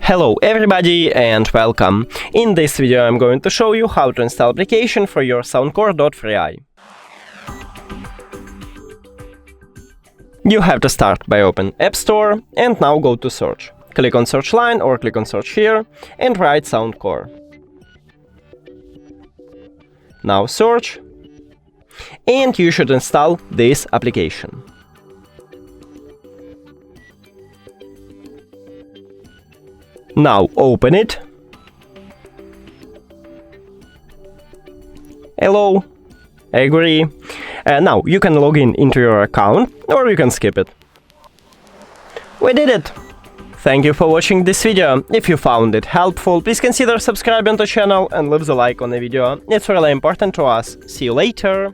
Hello everybody and welcome! In this video I'm going to show you how to install application for your SOUNDCORE Dot free eye. You have to start by open App Store and now go to search. Click on search line or click on search here and write SOUNDCORE. Now search and you should install this application. Now open it. Hello. Agree. Now you can log in into your account or you can skip it. We did it! Thank you for watching this video. If you found it helpful, please consider subscribing to the channel and leave the like on the video. It's really important to us. See you later!